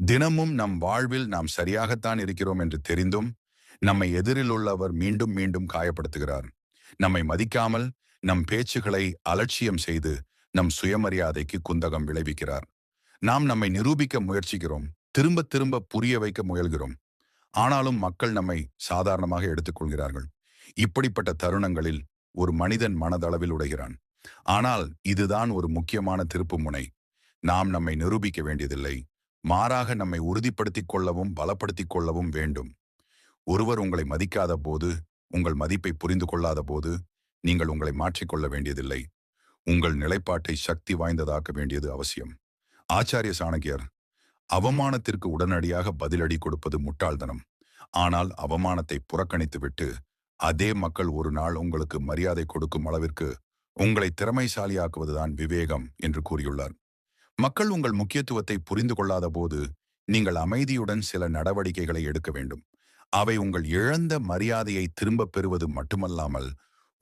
தினமும் நம் வாழ்வில் நாம் சரியாகத்தான் இருக்கிறோம் என்று தெரிந்தும் நம்மை எதிரில் உள்ளவர் மீண்டும் மீண்டும் காயப்படுத்துகிறார். நம்மை மதிக்காமல் நம் பேச்சுகளை அலட்சியம் செய்து நம் சுயமரியாதைக்கு குந்தகம் விளைவிக்கிறார். நாம் நம்மை நிரூபிக்க முயற்சிக்கிறோம், திரும்ப திரும்ப புரிய வைக்க முயல்கிறோம். ஆனாலும் மக்கள் நம்மை சாதாரணமாக எடுத்துக்கொள்கிறார்கள். இப்படிப்பட்ட தருணங்களில் ஒரு மனிதன் மனதளவில் உடைகிறான். ஆனால் இதுதான் ஒரு முக்கியமான திருப்புமுனை. நாம் நம்மை நிரூபிக்க வேண்டியதில்லை, மாறாக நம்மை உறுதிப்படுத்திக் கொள்ளவும் பலப்படுத்திக் கொள்ளவும் வேண்டும். ஒருவர் உங்களை மதிக்காத போது, உங்கள் மதிப்பை புரிந்து கொள்ளாத போது, நீங்கள் உங்களை மாற்றிக்கொள்ள வேண்டியதில்லை. உங்கள் நிலைப்பாட்டை சக்தி வாய்ந்ததாக்க வேண்டியது அவசியம். ஆச்சாரிய சாணக்கியர், அவமானத்திற்கு உடனடியாக பதிலடி கொடுப்பது முட்டாள்தனம். ஆனால் அவமானத்தை புறக்கணித்துவிட்டு அதே மக்கள் ஒரு நாள் உங்களுக்கு மரியாதை கொடுக்கும் அளவிற்கு உங்களை திறமைசாலியாக்குவதுதான் விவேகம் என்று கூறியுள்ளார். மக்கள் உங்கள் முக்கியத்துவத்தை புரிந்து கொள்ளாத போது நீங்கள் அமைதியுடன் சில நடவடிக்கைகளை எடுக்க வேண்டும். அவை உங்கள் இழந்த மரியாதையை திரும்பப் பெறுவது மட்டுமல்லாமல்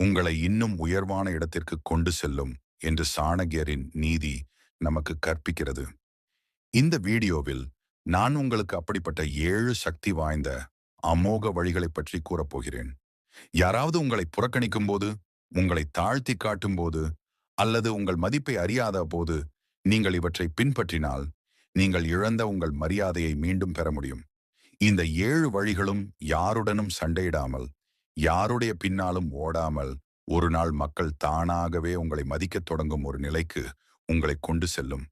உங்களை இன்னும் உயர்வான இடத்திற்கு கொண்டு செல்லும் என்று சாணக்கியரின் நீதி நமக்கு கற்பிக்கிறது. இந்த வீடியோவில் நான் உங்களுக்கு அப்படிப்பட்ட 7 சக்தி வாய்ந்த அமோக வழிகளை பற்றி கூறப்போகிறேன். யாராவது உங்களை புறக்கணிக்கும் போது, உங்களை தாழ்த்தி காட்டும் போது, அல்லது உங்கள் மதிப்பை அறியாத போது நீங்கள் இவற்றை பின்பற்றினால் நீங்கள் இழந்த உங்கள் மரியாதையை மீண்டும் பெற முடியும். இந்த 7 வழிகளும் யாருடனும் சண்டையிடாமல், யாருடைய பின்னாலும் ஓடாமல், ஒரு நாள் மக்கள் தானாகவே உங்களை மதிக்கத் தொடங்கும் ஒரு நிலைக்கு உங்களை கொண்டு செல்லும்.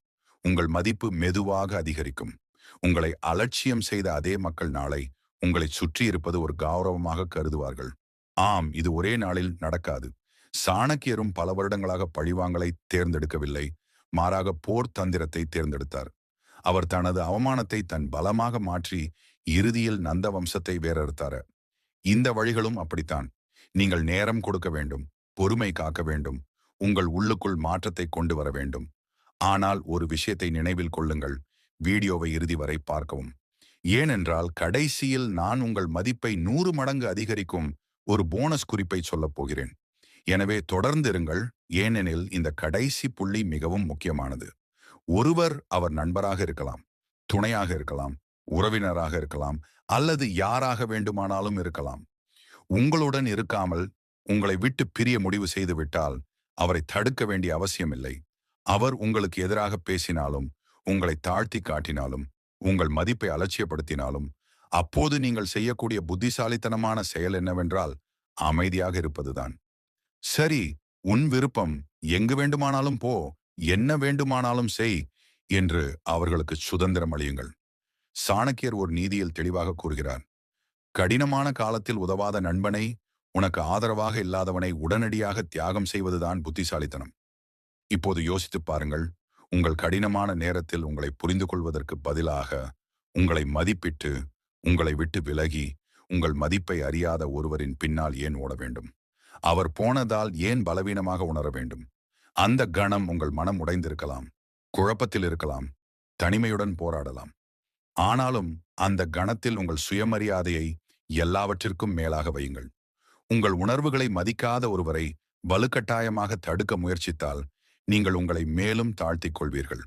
உங்கள் மதிப்பு மெதுவாக அதிகரிக்கும். உங்களை அலட்சியம் செய்த அதே மக்கள் நாளை உங்களை சுற்றி இருப்பது ஒரு கௌரவமாக கருதுவார்கள். ஆம், இது ஒரே நாளில் நடக்காது. சாணக்கியரும் பல வருடங்களாக பழிவாங்கலை தேர்ந்தெடுக்கவில்லை, மாறாக போர் தந்திரத்தை தேர்ந்தெடுத்தார். அவர் தனது அவமானத்தை தன் பலமாக மாற்றி இறுதியில் நந்த வம்சத்தை வேறறுத்தார். இந்த வழிகளும் அப்படித்தான். நீங்கள் நேரம் கொடுக்க வேண்டும், பொறுமை காக்க வேண்டும், உங்கள் உள்ளுக்குள் மாற்றத்தை கொண்டு வர வேண்டும். ஆனால் ஒரு விஷயத்தை நினைவில் கொள்ளுங்கள், வீடியோவை இறுதி வரை பார்க்கவும். ஏனென்றால் கடைசியில் நான் உங்கள் மதிப்பை 100 மடங்கு அதிகரிக்கும் ஒரு போனஸ் குறிப்பை சொல்லப் போகிறேன். எனவே தொடர்ந்து இருங்கள், ஏனெனில் இந்த கடைசி புள்ளி மிகவும் முக்கியமானது. ஒருவர் அவர் நண்பராக இருக்கலாம், துணையாக இருக்கலாம், உறவினராக இருக்கலாம், அல்லது யாராக வேண்டுமானாலும் இருக்கலாம். உங்களுடன் இருக்காமல் உங்களை விட்டு பிரிய முடிவு செய்து விட்டால் அவரை தடுக்க வேண்டிய அவசியமில்லை. அவர் உங்களுக்கு எதிராக பேசினாலும், உங்களை தாழ்த்தி காட்டினாலும், உங்கள் மதிப்பை அலட்சியப்படுத்தினாலும், அப்போது நீங்கள் செய்யக்கூடிய புத்திசாலித்தனமான செயல் என்னவென்றால் அமைதியாக இருப்பதுதான். சரி, உன் விருப்பம், எங்கு வேண்டுமானாலும் போ, என்ன வேண்டுமானாலும் செய் என்று அவர்களுக்கு சுதந்திரம் அளியுங்கள். சாணக்கியர் ஒரு நீதியில் தெளிவாக கூறுகிறார், கடினமான காலத்தில் உதவாத நண்பனை, உனக்கு ஆதரவாக இல்லாதவனை உடனடியாக தியாகம் செய்வதுதான் புத்திசாலித்தனம். இப்போது யோசித்துப் பாருங்கள், உங்கள் கடினமான நேரத்தில் உங்களை புரிந்து கொள்வதற்கு பதிலாக உங்களை மதிப்பிட்டு உங்களை விட்டு விலகி உங்கள் மதிப்பை அறியாத ஒருவரின் பின்னால் ஏன் ஓட வேண்டும்? அவர் போனதால் ஏன் பலவீனமாக உணர வேண்டும்? அந்த கணம் உங்கள் மனம் உடைந்திருக்கலாம், குழப்பத்தில் இருக்கலாம், தனிமையுடன் போராடலாம். ஆனாலும் அந்த கணத்தில் உங்கள் சுயமரியாதையை எல்லாவற்றிற்கும் மேலாக வையுங்கள். உங்கள் உணர்வுகளை மதிக்காத ஒருவரை வலுக்கட்டாயமாக தடுக்க முயற்சித்தால் நீங்கள் உங்களை மேலும் தாழ்த்திக் கொள்வீர்கள்.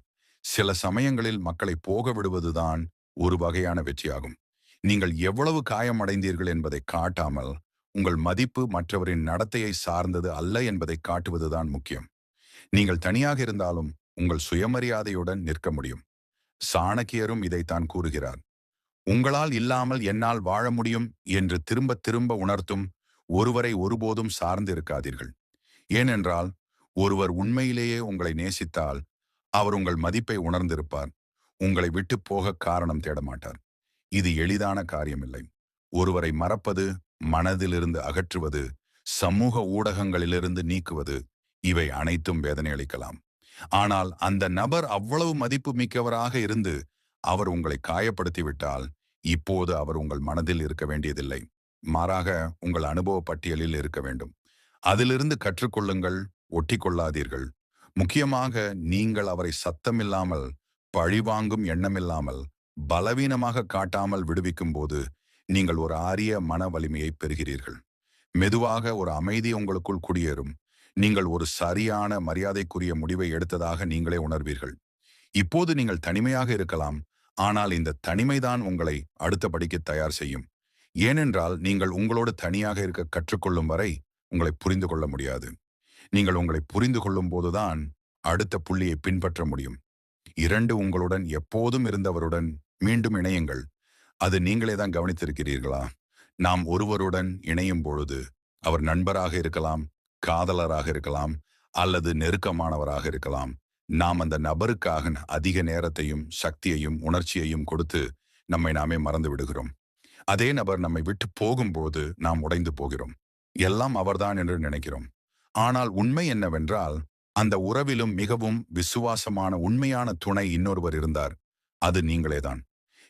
சில சமயங்களில் மக்களை போக விடுவதுதான் ஒரு வகையான வெற்றியாகும். நீங்கள் எவ்வளவு காயமடைந்தீர்கள் என்பதை காட்டாமல், உங்கள் மதிப்பு மற்றவரின் நடத்தையை சார்ந்தது அல்ல என்பதை காட்டுவதுதான் முக்கியம். நீங்கள் தனியாக இருந்தாலும் உங்கள் சுயமரியாதையுடன் நிற்க முடியும். சாணக்கியரும் இதைத்தான் கூறுகிறார். உங்களால் இல்லாமல் என்னால் வாழ முடியும் என்று திரும்ப திரும்ப உணர்த்தும் ஒருவரை ஒருபோதும் சார்ந்து இருக்காதீர்கள். ஏனென்றால் ஒருவர் உண்மையிலேயே உங்களை நேசித்தால் அவர் உங்கள் மதிப்பை உணர்ந்திருப்பார். உங்களை விட்டு போக காரணம் தேட மாட்டார். இது எளிதான காரியமில்லை. ஒருவரை மறப்பது, மனதிலிருந்து அகற்றுவது, சமூக ஊடகங்களிலிருந்து நீக்குவது, இவை அனைத்தும் வேதனை அளிக்கலாம். ஆனால் அந்த நபர் அவ்வளவு மதிப்பு மிக்கவராக இருந்து அவர் உங்களை காயப்படுத்திவிட்டால் இப்போது அவர் உங்கள் மனதில் இருக்க வேண்டியதில்லை, மாறாக உங்கள் அனுபவ பட்டியலில் இருக்க வேண்டும். அதிலிருந்து கற்றுக்கொள்ளுங்கள், ஒட்டி கொள்ளாதீர்கள். முக்கியமாக நீங்கள் அவரை சத்தமில்லாமல், பழிவாங்கும் எண்ணமில்லாமல், பலவீனமாக காட்டாமல் விடுவிக்கும் போது நீங்கள் ஒரு ஆரிய மன வலிமையை பெறுகிறீர்கள். மெதுவாக ஒரு அமைதி உங்களுக்குள் குடியேறும். நீங்கள் ஒரு சரியான மரியாதைக்குரிய முடிவை எடுத்ததாக நீங்களே உணர்வீர்கள். இப்போது நீங்கள் தனிமையாக இருக்கலாம், ஆனால் இந்த தனிமைதான் உங்களை அடுத்த படிக்கு தயார் செய்யும். ஏனென்றால் நீங்கள் உங்களோடு தனியாக இருக்க கற்றுக்கொள்ளும் வரை உங்களை புரிந்து கொள்ள முடியாது. நீங்கள் உங்களை புரிந்து கொள்ளும் போதுதான் அடுத்த புள்ளியை பின்பற்ற முடியும். 2 உங்களுடன் எப்போதும் இருந்தவருடன் மீண்டும் இணையுங்கள். அது நீங்களே தான் கவனித்திருக்கிறீர்களா? நாம் ஒருவருடன் இணையும் பொழுது, அவர் நண்பராக இருக்கலாம், காதலராக இருக்கலாம், அல்லது நெருக்கமானவராக இருக்கலாம். நாம் அந்த நபருக்காக அதிக நேரத்தையும், சக்தியையும், உணர்ச்சியையும் கொடுத்து நம்மை நாமே மறந்து விடுகிறோம். அதே நபர் நம்மை விட்டு போகும்போது நாம் உடைந்து போகிறோம். எல்லாம் அவர்தான் என்று நினைக்கிறோம். ஆனால் உண்மை என்னவென்றால், அந்த உறவிலும் மிகவும் விசுவாசமான உண்மையான துணை இன்னொருவர் இருந்தார். அது நீங்களேதான்.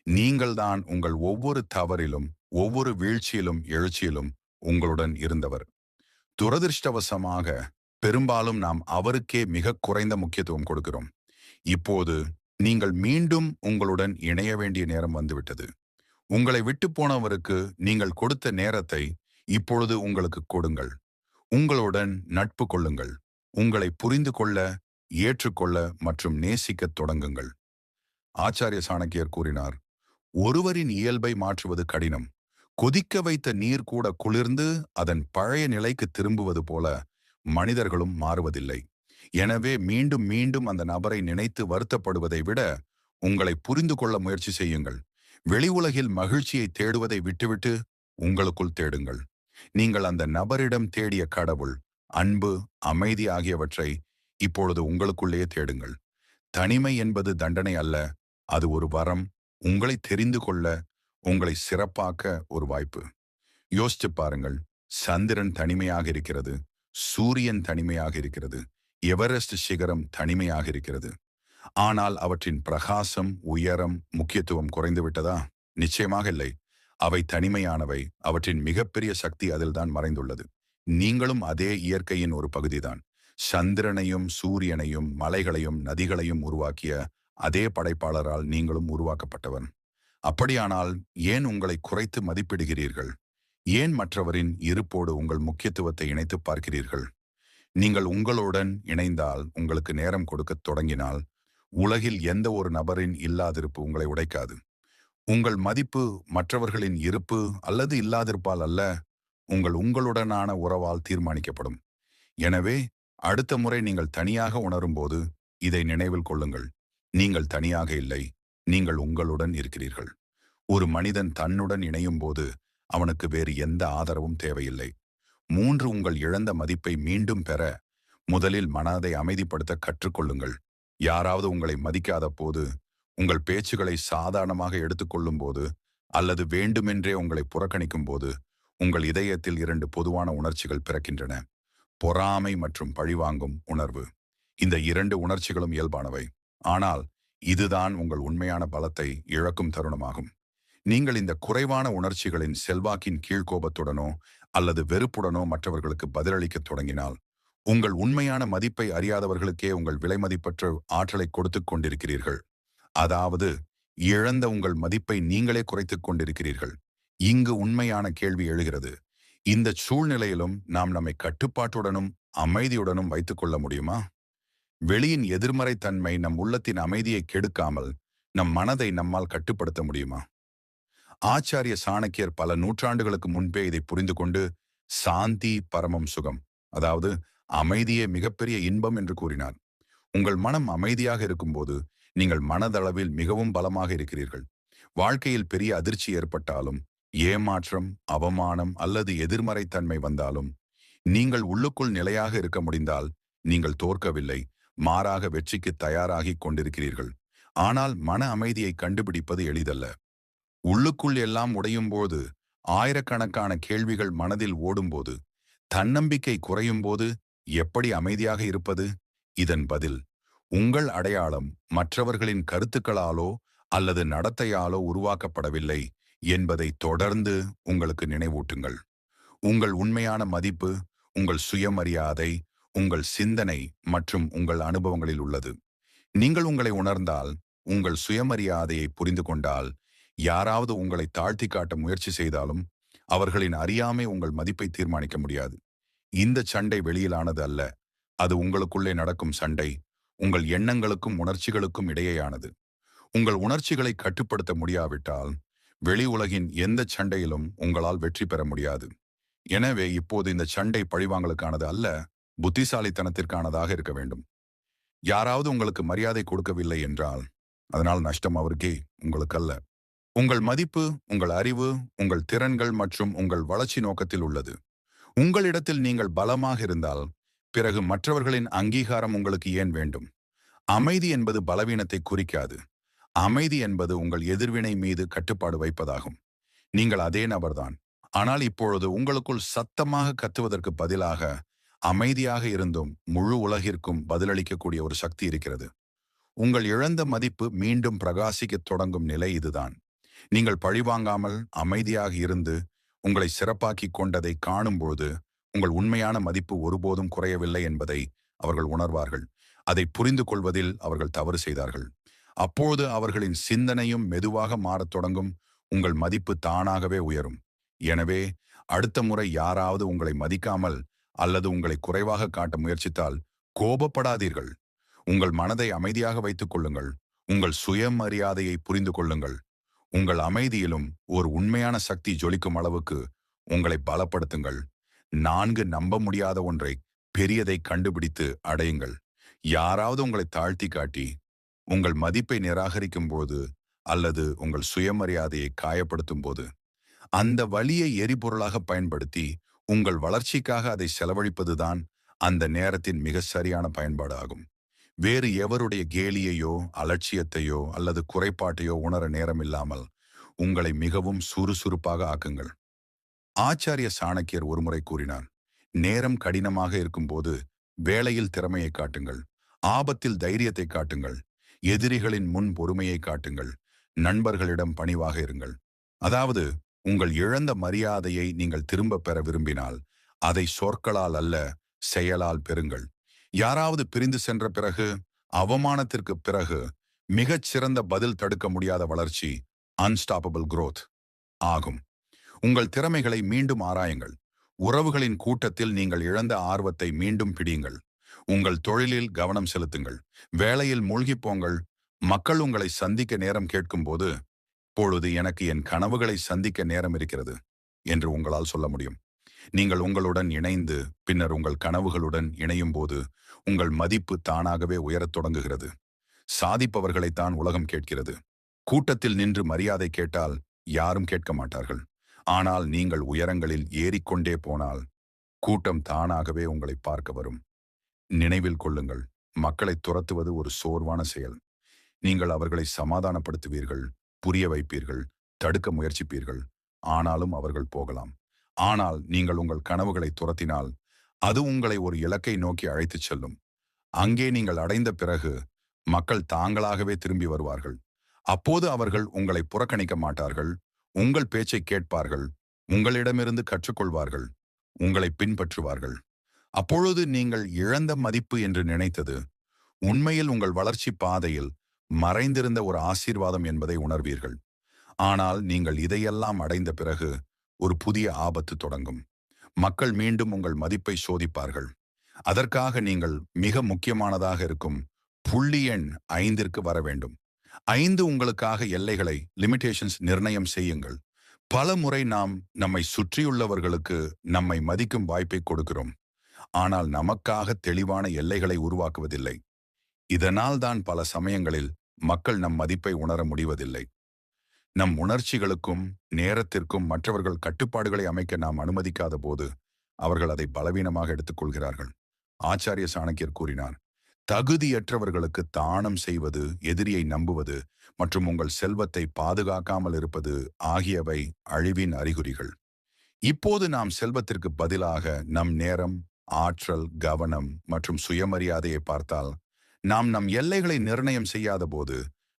நீங்கள்தான் உங்கள் ஒவ்வொரு தவறிலும், ஒவ்வொரு வீழ்ச்சியிலும், எழுச்சியிலும் உங்களுடன் இருந்தவர். துரதிர்ஷ்டவசமாக பெரும்பாலும் நாம் அவருக்கே மிக குறைந்த முக்கியத்துவம் கொடுக்கிறோம். இப்போது நீங்கள் மீண்டும் உங்களுடன் இணைய வேண்டிய நேரம் வந்துவிட்டது. உங்களை விட்டு போனவருக்கு நீங்கள் கொடுத்த நேரத்தை இப்பொழுது உங்களுக்கு கொடுங்கள். உங்களுடன் நட்பு கொள்ளுங்கள். உங்களை புரிந்து கொள்ள, ஏற்றுக்கொள்ள மற்றும் நேசிக்கத் தொடங்குங்கள். ஆச்சாரிய சாணக்கியர் கூறினார், ஒருவரின் இயல்பை மாற்றுவது கடினம். கொதிக்க வைத்த நீர் கூட குளிர்ந்து அதன் பழைய நிலைக்கு திரும்புவது போல மனிதர்களும் மாறுவதில்லை. எனவே மீண்டும் மீண்டும் அந்த நபரை நினைத்து வருத்தப்படுவதை விட உங்களை புரிந்து கொள்ள முயற்சி செய்யுங்கள். வெளி உலகில் மகிழ்ச்சியை தேடுவதை விட்டுவிட்டு உங்களுக்குள் தேடுங்கள். நீங்கள் அந்த நபரிடம் தேடிய கடவுள், அன்பு, அமைதி ஆகியவற்றை இப்பொழுது உங்களுக்குள்ளே தேடுங்கள். தனிமை என்பது தண்டனை அல்ல, அது ஒரு வரம். உங்களை தெரிந்து கொள்ள, உங்களை சிறப்பாக்க ஒரு வாய்ப்பு. யோசிச்சு பாருங்கள். சந்திரன் தனிமையாக இருக்கிறது, சூரியன் தனிமையாக இருக்கிறது, எவரெஸ்ட் சிகரம் தனிமையாக இருக்கிறது. ஆனால் அவற்றின் பிரகாசம், உயரம், முக்கியத்துவம் குறைந்து விட்டதா? நிச்சயமாக இல்லை. அவை தனிமையானவை. அவற்றின் மிகப்பெரிய சக்தி அதில்தான் மறைந்துள்ளது. நீங்களும் அதே இயற்கையின் ஒரு பகுதிதான். சந்திரனையும் சூரியனையும் மலைகளையும் நதிகளையும் உருவாக்கிய அதே படைப்பாளரால் நீங்களும் உருவாக்கப்பட்டவன். அப்படியானால் ஏன் உங்களை குறைத்து மதிப்பிடுகிறீர்கள்? ஏன் மற்றவரின் இருப்போடு உங்கள் முக்கியத்துவத்தை இணைத்து பார்க்கிறீர்கள்? நீங்கள் உங்களுடன் இணைந்தால், உங்களுக்கு நேரம் கொடுக்கத் தொடங்கினால், உலகில் எந்த ஒரு நபரின் இல்லாதிருப்பு உங்களை உடைக்காது. உங்கள் மதிப்பு மற்றவர்களின் இருப்பு அல்லது இல்லாதிருப்பால் அல்ல, உங்களுடனான உறவால் தீர்மானிக்கப்படும். எனவே அடுத்த முறை நீங்கள் தனியாக உணரும்போது இதை நினைவில் கொள்ளுங்கள். நீங்கள் தனியாக இல்லை. நீங்கள் உங்களுடன் இருக்கிறீர்கள். ஒரு மனிதன் தன்னுடன் இணையும் போது அவனுக்கு வேறு எந்த ஆதரவும் தேவையில்லை. 3 உங்கள் இழந்த மதிப்பை மீண்டும் பெற முதலில் மனதை அமைதிப்படுத்த கற்றுக்கொள்ளுங்கள். யாராவது உங்களை மதிக்காத போது, உங்கள் பேச்சுகளை சாதாரணமாக எடுத்துக்கொள்ளும் போது, அல்லது வேண்டுமென்றே உங்களை புறக்கணிக்கும் போது, உங்கள் இதயத்தில் 2 பொதுவான உணர்ச்சிகள் பிறக்கின்றன. பொறாமை மற்றும் பழிவாங்கும் உணர்வு. இந்த 2 உணர்ச்சிகளும் இயல்பானவை. ஆனால் இதுதான் உங்கள் உண்மையான பலத்தை இழக்கும் தருணமாகும். நீங்கள் இந்த குறைவான உணர்ச்சிகளின் செல்வாக்கின் கீழ்கோபத்துடனோ அல்லது வெறுப்புடனோ மற்றவர்களுக்கு பதிலளிக்கத் தொடங்கினால், உங்கள் உண்மையான மதிப்பை அறியாதவர்களுக்கே உங்கள் விலைமதிப்பற்ற ஆற்றலை கொடுத்துக் கொண்டிருக்கிறீர்கள். அதாவது, இழந்த உங்கள் மதிப்பை நீங்களே குறைத்துக் கொண்டிருக்கிறீர்கள். இங்கு உண்மையான கேள்வி எழுகிறது. இந்த சூழ்நிலையிலும் நாம் நம்மை கட்டுப்பாட்டுடனும் அமைதியுடனும் வைத்துக் கொள்ள முடியுமா? வெளியின் எதிர்மறை தன்மை நம் உள்ளத்தின் அமைதியை கெடுக்காமல் நம் மனதை நம்மால் கட்டுப்படுத்த முடியுமா? ஆச்சாரிய சாணக்கியர் பல நூற்றாண்டுகளுக்கு முன்பே இதை புரிந்து கொண்டு சாந்தி பரமம் சுகம், அதாவது அமைதியே மிகப்பெரிய இன்பம் என்று கூறினார். உங்கள் மனம் அமைதியாக இருக்கும்போது நீங்கள் மனதளவில் மிகவும் பலமாக இருக்கிறீர்கள். வாழ்க்கையில் பெரிய அதிர்ச்சி ஏற்பட்டாலும், ஏமாற்றம், அவமானம் அல்லது எதிர்மறை தன்மை வந்தாலும், நீங்கள் உள்ளுக்குள் நிலையாக இருக்க முடிந்தால் நீங்கள் தோற்கவில்லை, மாறாக வெற்றிக்கு தயாராகி கொண்டிருக்கிறீர்கள். ஆனால் மன அமைதியை கண்டுபிடிப்பது எளிதல்ல. உள்ளுக்குள் எல்லாம் உடையும் போது, ஆயிரக்கணக்கான கேள்விகள் மனதில் ஓடும்போது, தன்னம்பிக்கை குறையும் போது எப்படி அமைதியாக இருப்பது? இதன் பதில், உங்கள் அடையாளம் மற்றவர்களின் கருத்துக்களாலோ அல்லது நடத்தையாலோ உருவாக்கப்படவில்லை என்பதை தொடர்ந்து உங்களுக்கு நினைவூட்டுங்கள். உங்கள் உண்மையான மதிப்பு உங்கள் சுயமரியாதை, உங்கள் சிந்தனை மற்றும் உங்கள் அனுபவங்களில் உள்ளது. நீங்கள் உங்களை உணர்ந்தால், உங்கள் சுயமரியாதையை புரிந்து கொண்டால், யாராவது உங்களை தாழ்த்தி காட்ட முயற்சி செய்தாலும் அவர்களின் அறியாமை உங்கள் மதிப்பை தீர்மானிக்க முடியாது. இந்த சண்டை வெளியிலானது அல்ல, அது உங்களுக்குள்ளே நடக்கும் சண்டை, உங்கள் எண்ணங்களுக்கும் உணர்ச்சிகளுக்கும் இடையேயானது. உங்கள் உணர்ச்சிகளை கட்டுப்படுத்த முடியாவிட்டால் வெளி உலகின் எந்த சண்டையிலும் உங்களால் வெற்றி பெற முடியாது. எனவே இப்போது இந்த சண்டை பழிவாங்கலுக்கானது அல்ல, புத்திசாலித்தனத்திற்கானதாக இருக்க வேண்டும். யாராவது உங்களுக்கு மரியாதை கொடுக்கவில்லை என்றால் அதனால் நஷ்டம் அவருக்கே, உங்களுக்கல்ல. உங்கள் மதிப்பு, உங்கள் அறிவு, உங்கள் திறன்கள் மற்றும் உங்கள் வளர்ச்சி நோக்கத்தில் உள்ளது. உங்களிடத்தில் நீங்கள் பலமாக இருந்தால் பிறகு மற்றவர்களின் அங்கீகாரம் உங்களுக்கு ஏன் வேண்டும்? அமைதி என்பது பலவீனத்தை குறிக்காது. அமைதி என்பது உங்கள் எதிர்வினை மீது கட்டுப்பாடு வைப்பதாகும். நீங்கள் அதே நபர்தான். ஆனால் இப்பொழுது உங்களுக்குள் சத்தமாக கத்துவதற்கு பதிலாக அமைதியாக இருந்தும் முழு உலகிற்கும் பதிலளிக்கக்கூடிய ஒரு சக்தி இருக்கிறது. உங்கள் இழந்த மதிப்பு மீண்டும் பிரகாசிக்கத் தொடங்கும் நிலை இதுதான். நீங்கள் பழிவாங்காமல் அமைதியாக இருந்து உங்களை சிறப்பாக்கிக் கொண்டதை காணும்போது உங்கள் உண்மையான மதிப்பு ஒருபோதும் குறையவில்லை என்பதை அவர்கள் உணர்வார்கள். அதை புரிந்து கொள்வதில் அவர்கள் தவறு செய்தார்கள். அப்போது அவர்களின் சிந்தனையும் மெதுவாக மாறத் தொடங்கும். உங்கள் மதிப்பு தானாகவே உயரும். எனவே அடுத்த முறை யாராவது உங்களை மதிக்காமல் அல்லது உங்களை குறைவாக காட்ட முயற்சித்தால் கோபப்படாதீர்கள். உங்கள் மனதை அமைதியாக வைத்துக் கொள்ளுங்கள். உங்கள் சுயமரியாதையை புரிந்து கொள்ளுங்கள். உங்கள் அமைதியிலும் ஒரு உண்மையான சக்தி ஜொலிக்கும் அளவுக்கு உங்களை பலப்படுத்துங்கள். 4 நம்ப முடியாத ஒன்றை பெரியதை கண்டுபிடித்து அடையுங்கள். யாராவது உங்களை தாழ்த்தி காட்டி உங்கள் மதிப்பை நிராகரிக்கும் போது அல்லது உங்கள் சுயமரியாதையை காயப்படுத்தும் போது அந்த வலியை எரிபொருளாக பயன்படுத்தி உங்கள் வளர்ச்சிக்காக அதை செலவழிப்பதுதான் அந்த நேரத்தின் மிக சரியான பயன்பாடு ஆகும். வேறு எவருடைய கேலியையோ அலட்சியத்தையோ அல்லது குறைபாட்டையோ உணர நேரமில்லாமல் உங்களை மிகவும் சுறுசுறுப்பாக ஆக்குங்கள். ஆச்சாரிய சாணக்கியர் ஒருமுறை கூறினார், நேரம் கடினமாக இருக்கும்போது வேலையில் திறமையை காட்டுங்கள், ஆபத்தில் தைரியத்தை காட்டுங்கள், எதிரிகளின் முன் பொறுமையை காட்டுங்கள், நண்பர்களிடம் பணிவாக இருங்கள். அதாவது உங்கள் இழந்த மரியாதையை நீங்கள் திரும்ப பெற விரும்பினால் அதை சொற்களால் அல்ல, செயலால் பெறுங்கள். யாராவது பிரிந்து சென்ற பிறகு, அவமானத்திற்கு பிறகு மிகச் சிறந்த பதில் தடுக்க முடியாத வளர்ச்சி அன்ஸ்டாப்பபிள் growth ஆகும். உங்கள் திறமைகளை மீண்டும் ஆராயுங்கள். உறவுகளின் கூட்டத்தில் நீங்கள் இழந்த ஆர்வத்தை மீண்டும் பிடியுங்கள். உங்கள் தொழிலில் கவனம் செலுத்துங்கள். வேலையில் மூழ்கிப் போங்கள். மக்கள் உங்களை சந்திக்க நேரம் கேட்கும்போது, இப்பொழுது எனக்கு என் கனவுகளை சந்திக்க நேரம் இருக்கிறது என்று உங்களால் சொல்ல முடியும். நீங்கள் உங்களுடன் இணைந்து பின்னர் உங்கள் கனவுகளுடன் இணையும் போது உங்கள் மதிப்பு தானாகவே உயரத் தொடங்குகிறது. சாதிப்பவர்களைத்தான் உலகம் கேட்கிறது. கூட்டத்தில் நின்று மரியாதை கேட்டால் யாரும் கேட்க மாட்டார்கள். ஆனால் நீங்கள் உயரங்களில் ஏறிக்கொண்டே போனால் கூட்டம் தானாகவே உங்களை பார்க்க வரும். நினைவில் கொள்ளுங்கள், மக்களை துரத்துவது ஒரு சோர்வான செயல். நீங்கள் அவர்களை சமாதானப்படுத்துவீர்கள், புரிய வைப்பீர்கள், தடுக்க முயற்சிப்பீர்கள். ஆனாலும் அவர்கள் போகலாம். ஆனால் நீங்கள் உங்கள் கனவுகளை துரத்தினால் அது உங்களை ஒரு இலக்கை நோக்கி அழைத்துச் செல்லும். அங்கே நீங்கள் அடைந்த பிறகு மக்கள் தாங்களாகவே திரும்பி வருவார்கள். அப்போது அவர்கள் உங்களை புறக்கணிக்க மாட்டார்கள். உங்கள் பேச்சை கேட்பார்கள். உங்களிடமிருந்து கற்றுக்கொள்வார்கள். உங்களை பின்பற்றுவார்கள். அப்பொழுது நீங்கள் இழந்த மதிப்பு என்று நினைத்தது உண்மையில் உங்கள் வளர்ச்சி பாதையில் மறைந்திருந்த ஒரு ஆசீர்வாதம் என்பதை உணர்வீர்கள். ஆனால் நீங்கள் இதையெல்லாம் அடைந்த பிறகு ஒரு புதிய ஆபத்து தொடங்கும். மக்கள் மீண்டும் உங்கள் மதிப்பை சோதிப்பார்கள். அதற்காக நீங்கள் மிக முக்கியமானதாக இருக்கும் புள்ளி எண் 5ற்கு வர வேண்டும். 5 உங்களுக்காக எல்லைகளை லிமிடேஷன்ஸ் நிர்ணயம் செய்யுங்கள். பல முறை நாம் நம்மை சுற்றியுள்ளவர்களுக்கு நம்மை மதிக்கும் வாய்ப்பை கொடுக்கிறோம். ஆனால் நமக்காக தெளிவான எல்லைகளை உருவாக்குவதில்லை. இதனால் தான் பல சமயங்களில் மக்கள் நம் மதிப்பை உணர முடிவதில்லை. நம் உணர்ச்சிகளுக்கும் நேரத்திற்கும் மற்றவர்கள் கட்டுப்பாடுகளை அமைக்க நாம் அனுமதிக்காத போது அவர்கள் அதை பலவீனமாக எடுத்துக்கொள்கிறார்கள். ஆச்சாரிய சாணக்கியர் கூறினார், தகுதியற்றவர்களுக்கு தானம் செய்வது, எதிரியை நம்புவது மற்றும் உங்கள் செல்வத்தை பாதுகாக்காமல் இருப்பது ஆகியவை அழிவின் அறிகுறிகள். இப்போது நாம் செல்வத்திற்கு பதிலாக நம் நேரம், ஆற்றல், கவனம் மற்றும் சுயமரியாதையை பார்த்தால் நாம் நம் எல்லைகளை நிர்ணயம் செய்யாத போது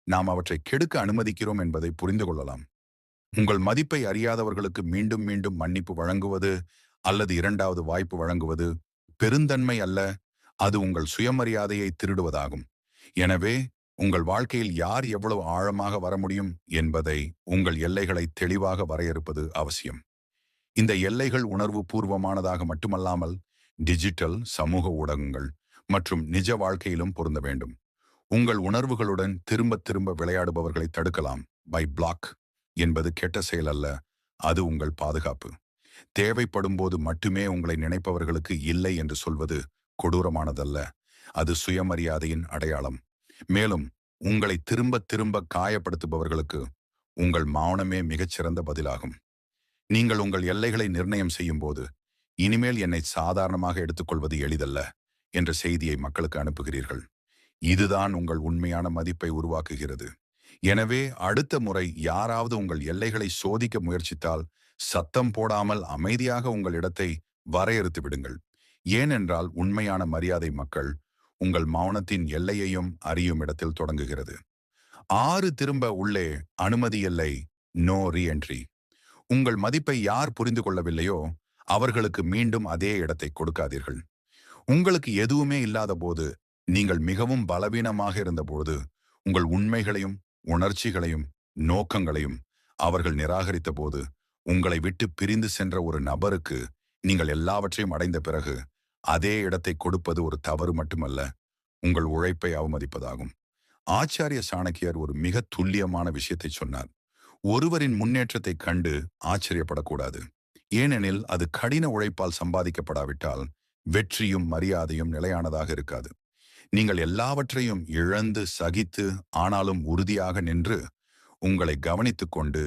நாம் அவற்றை கெடுக்க அனுமதிக்கிறோம் என்பதை புரிந்து கொள்ளலாம். உங்கள் மதிப்பை அறியாதவர்களுக்கு மீண்டும் மீண்டும் மன்னிப்பு வழங்குவது அல்லது இரண்டாவது வாய்ப்பு வழங்குவது பெருந்தன்மை அல்ல, அது உங்கள் சுயமரியாதையை திருடுவதாகும். எனவே உங்கள் வாழ்க்கையில் யார் எவ்வளவு ஆழமாக வர முடியும் என்பதை உங்கள் எல்லைகளை தெளிவாக வரையறுப்பது அவசியம். இந்த எல்லைகள் உணர்வு பூர்வமானதாக மட்டுமல்லாமல் டிஜிட்டல், சமூக ஊடகங்கள் மற்றும் நிஜ வாழ்க்கையிலும் பொருந்த வேண்டும். உங்கள் உணர்வுகளுடன் திரும்ப திரும்ப விளையாடுபவர்களை தடுக்கலாம். பை பிளாக் என்பது கெட்ட செயல் அல்ல, அது உங்கள் பாதுகாப்பு. தேவைப்படும் போது மட்டுமே உங்களை நினைப்பவர்களுக்கு இல்லை என்று சொல்வது கொடூரமானதல்ல, அது சுயமரியாதையின் அடையாளம். மேலும் உங்களை திரும்ப திரும்ப காயப்படுத்துபவர்களுக்கு உங்கள் மௌனமே மிகச்சிறந்த பதிலாகும். நீங்கள் உங்கள் எல்லைகளை நிர்ணயம் செய்யும் போது, இனிமேல் என்னை சாதாரணமாக எடுத்துக்கொள்வது எளிதல்ல என்ற செய்தியை மக்களுக்கு அனுப்புகிறீர்கள். இதுதான் உங்கள் உண்மையான மதிப்பை உருவாக்குகிறது. எனவே அடுத்த முறை யாராவது உங்கள் எல்லைகளை சோதிக்க முயற்சித்தால், சத்தம் போடாமல் அமைதியாக உங்கள் இடத்தை வரையறுத்து விடுங்கள். ஏனென்றால் உண்மையான மரியாதை மக்கள் உங்கள் மௌனத்தின் எல்லையையும் அறியும் இடத்தில் தொடங்குகிறது. 6 திரும்ப உள்ளே அனுமதி இல்லை. No reentry. உங்கள் மதிப்பை யார் புரிந்து கொள்ளவில்லையோ அவர்களுக்கு மீண்டும் அதே இடத்தை கொடுக்காதீர்கள். உங்களுக்கு எதுவுமே இல்லாத போது, நீங்கள் மிகவும் பலவீனமாக இருந்தபோது, உங்கள் உண்மைகளையும் உணர்ச்சிகளையும் நோக்கங்களையும் அவர்கள் நிராகரித்த போது, உங்களை விட்டு பிரிந்து சென்ற ஒரு நபருக்கு நீங்கள் எல்லாவற்றையும் அடைந்த பிறகு அதே இடத்தை கொடுப்பது ஒரு தவறு மட்டுமல்ல, உங்கள் உழைப்பை அவமதிப்பதாகும். ஆச்சாரிய சாணக்கியர் ஒரு மிக துல்லியமான விஷயத்தை சொன்னார். ஒருவரின் முன்னேற்றத்தை கண்டு ஆச்சரியப்படக்கூடாது. ஏனெனில் அது கடின உழைப்பால் சம்பாதிக்கப்படாவிட்டால் வெற்றியும் மரியாதையும் நிலையானதாக இருக்காது. நீங்கள் எல்லாவற்றையும் இழந்து சகித்து ஆனாலும் உறுதியாக நின்று உங்களை கவனித்துக் கொண்டு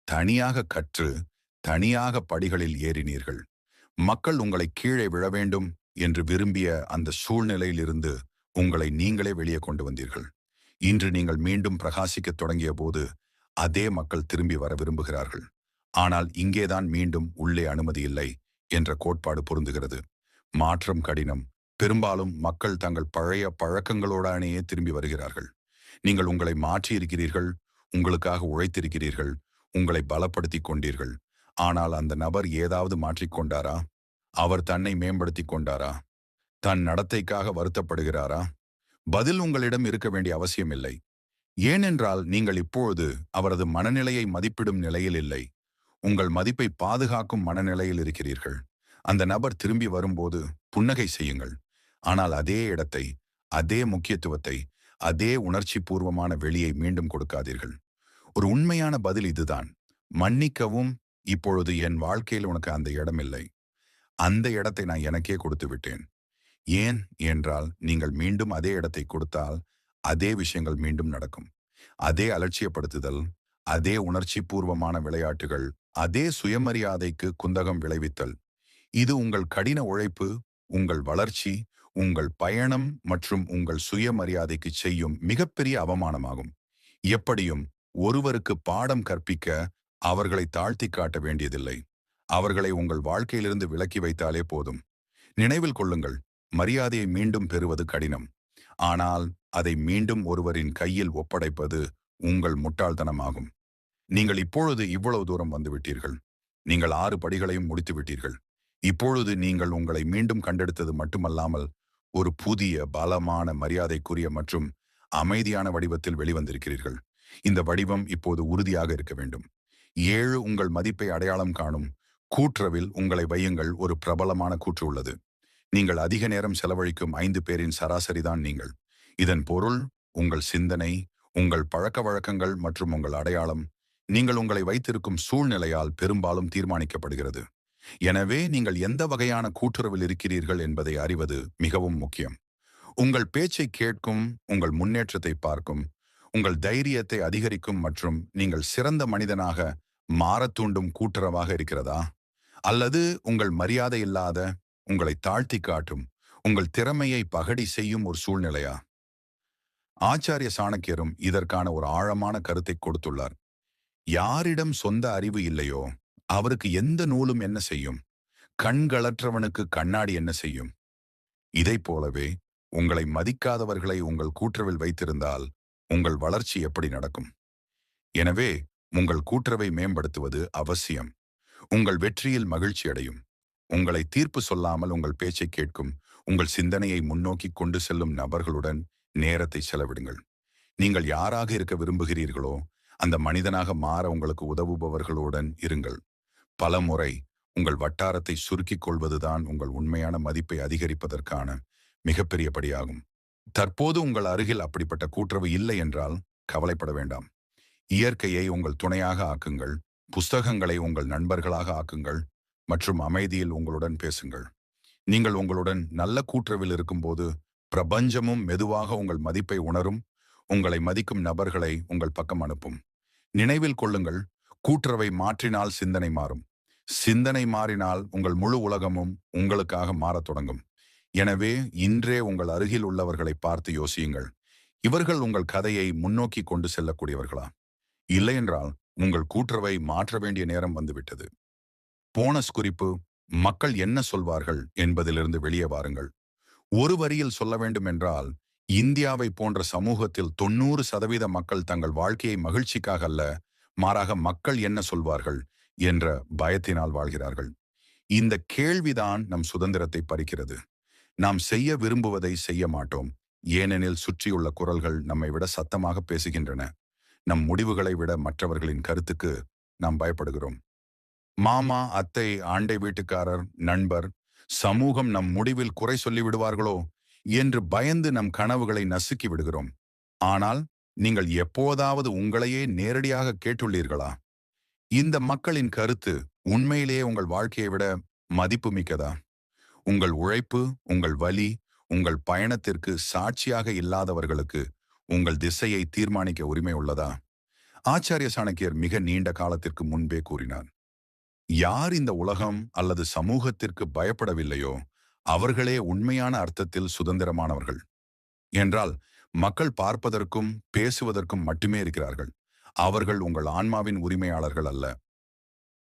தனியாக கற்று தனியாக படிகளில் ஏறினீர்கள். மக்கள் உங்களை கீழே விழ வேண்டும் என்று விரும்பிய அந்த சூழ்நிலையிலிருந்து உங்களை நீங்களே வெளியே கொண்டு வந்தீர்கள். இன்று நீங்கள் மீண்டும் பிரகாசிக்கத் தொடங்கிய போது அதே மக்கள் திரும்பி வர விரும்புகிறார்கள். ஆனால் இங்கேதான் மீண்டும் உள்ளே அனுமதி இல்லை என்ற கோட்பாடு பொருந்துகிறது. மாற்றம் கடினம். பெரும்பாலும் மக்கள் தங்கள் பழைய பழக்கங்களோடானேயே திரும்பி வருகிறார்கள். நீங்கள் உங்களை மாற்றி இருக்கிறீர்கள், உங்களுக்காக உழைத்திருக்கிறீர்கள், உங்களை பலப்படுத்திக் கொண்டீர்கள். ஆனால் அந்த நபர் ஏதாவது மாற்றிக்கொண்டாரா? அவர் தன்னை மேம்படுத்திக் கொண்டாரா? தன் நடத்தைக்காக வருத்தப்படுகிறாரா? பதில் உங்களிடம் இருக்க வேண்டிய அவசியமில்லை. ஏனென்றால் நீங்கள் இப்பொழுது அவரது மனநிலையை மதிப்பிடும் நிலையில் இல்லை. உங்கள் மதிப்பை பாதுகாக்கும் மனநிலையில் இருக்கிறீர்கள். அந்த நபர் திரும்பி வரும்போது புன்னகை செய்யுங்கள். ஆனால் அதே இடத்தை, அதே முக்கியத்துவத்தை, அதே உணர்ச்சி பூர்வமான வெளியை மீண்டும் கொடுக்காதீர்கள். ஒரு உண்மையான பதில் இதுதான். மன்னிக்கவும், இப்பொழுது என் வாழ்க்கையில் உனக்கு அந்த இடம் இல்லை. அந்த இடத்தை நான் எனக்கே கொடுத்து விட்டேன். ஏன் என்றால் நீங்கள் மீண்டும் அதே இடத்தை கொடுத்தால் அதே விஷயங்கள் மீண்டும் நடக்கும். அதே அலட்சியப்படுத்துதல், அதே உணர்ச்சி பூர்வமான விளையாட்டுகள், அதே சுயமரியாதைக்கு குந்தகம் விளைவித்தல். இது உங்கள் கடின உழைப்பு, உங்கள் வளர்ச்சி, உங்கள் பயணம் மற்றும் உங்கள் சுயமரியாதைக்கு செய்யும் மிகப்பெரிய அவமானமாகும். எப்படியும் ஒருவருக்கு பாடம் கற்பிக்க அவர்களை தாழ்த்தி காட்ட வேண்டியதில்லை. அவர்களை உங்கள் வாழ்க்கையிலிருந்து விலக்கி வைத்தாலே போதும். நினைவில் கொள்ளுங்கள், மரியாதையை மீண்டும் பெறுவது கடினம். ஆனால் அதை மீண்டும் ஒருவரின் கையில் ஒப்படைப்பது உங்கள் முட்டாள்தனமாகும். நீங்கள் இப்பொழுது இவ்வளவு தூரம் வந்துவிட்டீர்கள். நீங்கள் 6 படிகளையும் முடித்து விட்டீர்கள். இப்பொழுது நீங்கள் உங்களை மீண்டும் கண்டெடுத்தது மட்டுமல்லாமல் ஒரு புதிய பலமான மரியாதைக்குரிய மற்றும் அமைதியான வடிவத்தில் வெளிவந்திருக்கிறீர்கள். இந்த வடிவம் இப்போது உறுதியாக இருக்க வேண்டும். 7 உங்கள் மதிப்பை அடையாளம் காணும் கூற்றவில் உங்களை வையுங்கள். ஒரு பிரபலமான கூற்று உள்ளது. நீங்கள் அதிக நேரம் செலவழிக்கும் 5 பேரின் சராசரிதான் நீங்கள். இதன் பொருள் உங்கள் சிந்தனை, உங்கள் பழக்க வழக்கங்கள் மற்றும் உங்கள் அடையாளம் நீங்கள் உங்களை வைத்திருக்கும் சூழ்நிலையால் பெரும்பாலும் தீர்மானிக்கப்படுகிறது. எனவே நீங்கள் எந்த வகையான கூட்டுறவில் இருக்கிறீர்கள் என்பதை அறிவது மிகவும் முக்கியம். உங்கள் பேச்சை கேட்கும், உங்கள் முன்னேற்றத்தை பார்க்கும், உங்கள் தைரியத்தை அதிகரிக்கும் மற்றும் நீங்கள் சிறந்த மனிதனாக மாறத் தூண்டும் கூட்டுறவாக இருக்கிறதா? அல்லது உங்கள் மரியாதை இல்லாத, உங்களை தாழ்த்தி காட்டும், உங்கள் திறமையை பகடி செய்யும் ஒரு சூழ்நிலையா? ஆச்சாரிய சாணக்கியரும் இதற்கான ஒரு ஆழமான கருத்தை கொடுத்துள்ளார். யாரிடம் சொந்த அறிவு இல்லையோ அவருக்கு எந்த நூலும் என்ன செய்யும்? கண்களற்றவனுக்கு கண்ணாடி என்ன செய்யும்? இதைப் போலவே உங்களை மதிக்காதவர்களை உங்கள் கூட்டுறவில் வைத்திருந்தால் உங்கள் வளர்ச்சி எப்படி நடக்கும்? எனவே உங்கள் கூட்டுறவை மேம்படுத்துவது அவசியம். உங்கள் வெற்றியில் மகிழ்ச்சி அடையும். உங்களை தீர்ப்பு சொல்லாமல் உங்கள் பேச்சை கேட்கும், உங்கள் சிந்தனையை முன்னோக்கி கொண்டு செல்லும் நபர்களுடன் நேரத்தை செலவிடுங்கள். நீங்கள் யாராக இருக்க விரும்புகிறீர்களோ அந்த மனிதனாக மாற உங்களுக்கு உதவுபவர்களுடன் இருங்கள். பல முறை உங்கள் வட்டாரத்தை சுருக்கிக் கொள்வதுதான் உங்கள் உண்மையான மதிப்பை அதிகரிப்பதற்கான மிகப்பெரிய படியாகும். தற்போது உங்கள் அருகில் அப்படிப்பட்ட கூட்டுறவு இல்லை என்றால் கவலைப்பட வேண்டாம். இயற்கையை உங்கள் துணையாக ஆக்குங்கள், புஸ்தகங்களை உங்கள் நண்பர்களாக ஆக்குங்கள் மற்றும் அமைதியில் உங்களுடன் பேசுங்கள். நீங்கள் உங்களுடன் நல்ல கூட்டுறவில் இருக்கும்போது பிரபஞ்சமும் மெதுவாக உங்கள் மதிப்பை உணரும், உங்களை மதிக்கும் நபர்களை உங்கள் பக்கம் அனுப்பும். நினைவில் கொள்ளுங்கள், கூட்டுறவை மாற்றினால் சிந்தனை மாறும். சிந்தனை மாறினால் உங்கள் முழு உலகமும் உங்களுக்காக மாறத் தொடங்கும். எனவே இன்றே உங்கள் அருகில் உள்ளவர்களை பார்த்து யோசியுங்கள். இவர்கள் உங்கள் கதையை முன்னோக்கி கொண்டு செல்லக்கூடியவர்களா? இல்லையென்றால் உங்கள் கூட்டுறவை மாற்ற வேண்டிய நேரம் வந்துவிட்டது. போனஸ் குறிப்பு: மக்கள் என்ன சொல்வார்கள் என்பதிலிருந்து வெளியே வாருங்கள். ஒரு வரியில் சொல்ல வேண்டும் என்றால், இந்தியாவை போன்ற சமூகத்தில் 90% மக்கள் தங்கள் வாழ்க்கையை மகிழ்ச்சிக்காக அல்ல, மாறாக மக்கள் என்ன சொல்வார்கள் என்ற பயத்தினால் வாழ்கிறார்கள். இந்த கேள்விதான் நம் சுதந்திரத்தை பறிக்கிறது. நாம் செய்ய விரும்புவதை செய்ய மாட்டோம், ஏனெனில் சுற்றியுள்ள குரல்கள் நம்மை விட சத்தமாக பேசுகின்றன. நம் முடிவுகளை விட மற்றவர்களின் கருத்துக்கு நாம் பயப்படுகிறோம். மாமா, அத்தை, ஆண்டை வீட்டுக்காரர், நண்பர், சமூகம் நம் முடிவில் குறை சொல்லி விடுவார்களோ என்று பயந்து நம் கனவுகளை நசுக்கி விடுகிறோம். ஆனால் நீங்கள் எப்போதாவது உங்களையே நேரடியாக கேட்டுள்ளீர்களா? இந்த மக்களின் கருத்து உண்மையிலேயே உங்கள் வாழ்க்கையை விட மதிப்புமிக்கதா? உங்கள் உழைப்பு, உங்கள் வலி, உங்கள் பயணத்திற்கு சாட்சியாக இல்லாதவர்களுக்கு உங்கள் திசையை தீர்மானிக்க உரிமை உள்ளதா? ஆச்சாரிய சாணக்கியர் மிக நீண்ட காலத்திற்கு முன்பே கூறினார், யார் இந்த உலகம் அல்லது சமூகத்திற்கு பயப்படவில்லையோ அவர்களே உண்மையான அர்த்தத்தில் சுதந்திரமானவர்கள். என்றால் மக்கள் பார்ப்பதற்கும் பேசுவதற்கும் மட்டுமே இருக்கிறார்கள். அவர்கள் உங்கள் ஆன்மாவின் உரிமையாளர்கள் அல்ல.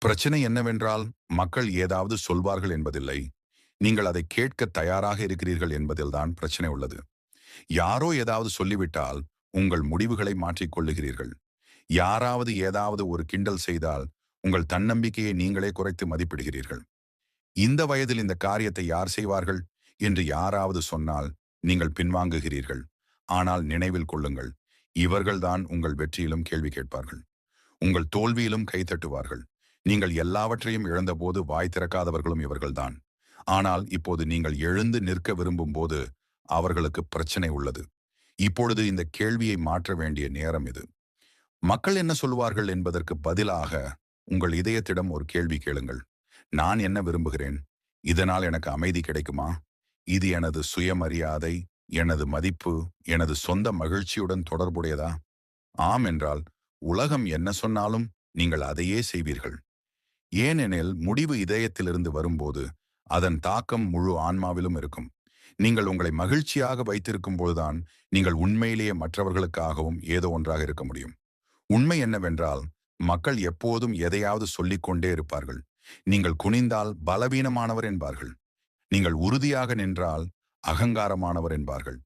பிரச்சனை என்னவென்றால், மக்கள் ஏதாவது சொல்வார்கள் என்பதில்லை, நீங்கள் அதை கேட்க தயாராக இருக்கிறீர்கள் என்பதில்தான் பிரச்சனை உள்ளது. யாரோ ஏதாவது சொல்லிவிட்டால் உங்கள் முடிவுகளை மாற்றிக்கொள்ளுகிறீர்கள். யாராவது ஏதாவது ஒரு கிண்டல் செய்தால் உங்கள் தன்னம்பிக்கையை நீங்களே குறைத்து மதிப்பிடுகிறீர்கள். இந்த வயதில் இந்த காரியத்தை யார் செய்வார்கள் என்று யாராவது சொன்னால் நீங்கள் பின்வாங்குகிறீர்கள். ஆனால் நினைவில் கொள்ளுங்கள், இவர்கள்தான் உங்கள் வெற்றியிலும் கேள்வி கேட்பார்கள், உங்கள் தோல்வியிலும் கைத்தட்டுவார்கள். நீங்கள் எல்லாவற்றையும் இழந்தபோது வாய் திறக்காதவர்களும் இவர்கள்தான். ஆனால் இப்போது நீங்கள் எழுந்து நிற்க விரும்பும் போது அவர்களுக்கு பிரச்சனை உள்ளது. இப்பொழுது இந்த கேள்வியை மாற்ற வேண்டிய நேரம் இது. மக்கள் என்ன சொல்வார்கள் என்பதற்கு பதிலாக உங்கள் இதயத்திடம் ஒரு கேள்வி கேளுங்கள். நான் என்ன விரும்புகிறேன்? இதனால் எனக்கு அமைதி கிடைக்குமா? இது எனது சுயமரியாதை, எனது மதிப்பு, எனது சொந்த மகிழ்ச்சியுடன் தொடர்புடையதா? ஆம் என்றால் உலகம் என்ன சொன்னாலும் நீங்கள் அதையே செய்வீர்கள். ஏனெனில் முடிவு இதயத்திலிருந்து வரும்போது அதன் தாக்கம் முழு ஆன்மாவிலும் இருக்கும். நீங்கள் உங்களை மகிழ்ச்சியாக வைத்திருக்கும் போதுதான் நீங்கள் உண்மையிலேயே மற்றவர்களுக்காகவும் ஏதோ ஒன்றாக இருக்க முடியும். உண்மை என்னவென்றால், மக்கள் எப்போதும் எதையாவது சொல்லிக் கொண்டே இருப்பார்கள். நீங்கள் குனிந்தால் பலவீனமானவர் என்பார்கள். நீங்கள் உறுதியாக நின்றால் அகங்காரமானவர் என்பார்கள்.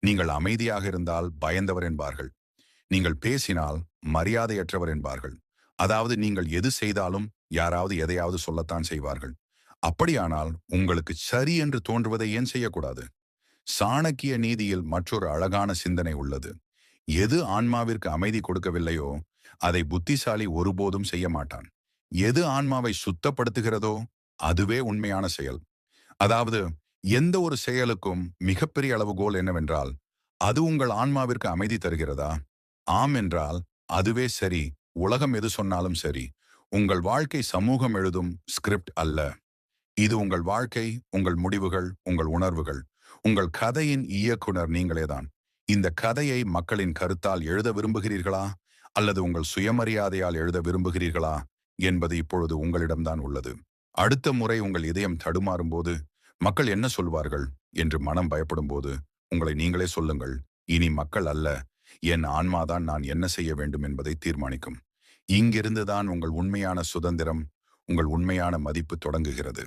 நீங்கள் அமைதியாக இருந்தால் பயந்தவர் என்பார்கள். நீங்கள் பேசினால் மரியாதையற்றவர் என்பார்கள். அதாவது நீங்கள் எது செய்தாலும் யாராவது எதையாவது சொல்லத்தான் செய்வார்கள். அப்படியானால் உங்களுக்கு சரி என்று தோன்றுவதை ஏன் செய்யக்கூடாது? சாணக்கிய நீதியில் மற்றொரு அழகான சிந்தனை உள்ளது. எது ஆன்மாவிற்கு அமைதி கொடுக்கவில்லையோ அதை புத்திசாலி ஒருபோதும் செய்ய மாட்டான். எது ஆன்மாவை சுத்தப்படுத்துகிறதோ அதுவே உண்மையான செயல். அதாவது எந்த ஒரு செயலுக்கும் மிகப்பெரிய அளவுகோல் என்னவென்றால், அது உங்கள் ஆன்மாவிற்கு அமைதி தருகிறதா? ஆம் என்றால் அதுவே சரி. உலகம் எது சொன்னாலும் சரி. உங்கள் வாழ்க்கை சமூகம் எழுதும் ஸ்கிரிப்ட் அல்ல. இது உங்கள் வாழ்க்கை, உங்கள் முடிவுகள், உங்கள் உணர்வுகள். உங்கள் கதையின் இயக்குனர் நீங்களேதான். இந்த கதையை மக்களின் கருத்தால் எழுத விரும்புகிறீர்களா அல்லது உங்கள் சுயமரியாதையால் எழுத விரும்புகிறீர்களா என்பது இப்பொழுது உங்களிடம்தான் உள்ளது. அடுத்த முறை உங்கள் இதயம் தடுமாறும் போது, மக்கள் என்ன சொல்வார்கள் என்று மனம் பயப்படும் போது உங்களை நீங்களே சொல்லுங்கள், இனி மக்கள் அல்ல, என் ஆன்மாதான் நான் என்ன செய்ய வேண்டும் என்பதை தீர்மானிக்கும். இங்கிருந்துதான் உங்கள் உண்மையான சுதந்திரம், உங்கள் உண்மையான மதிப்பு தொடங்குகிறது.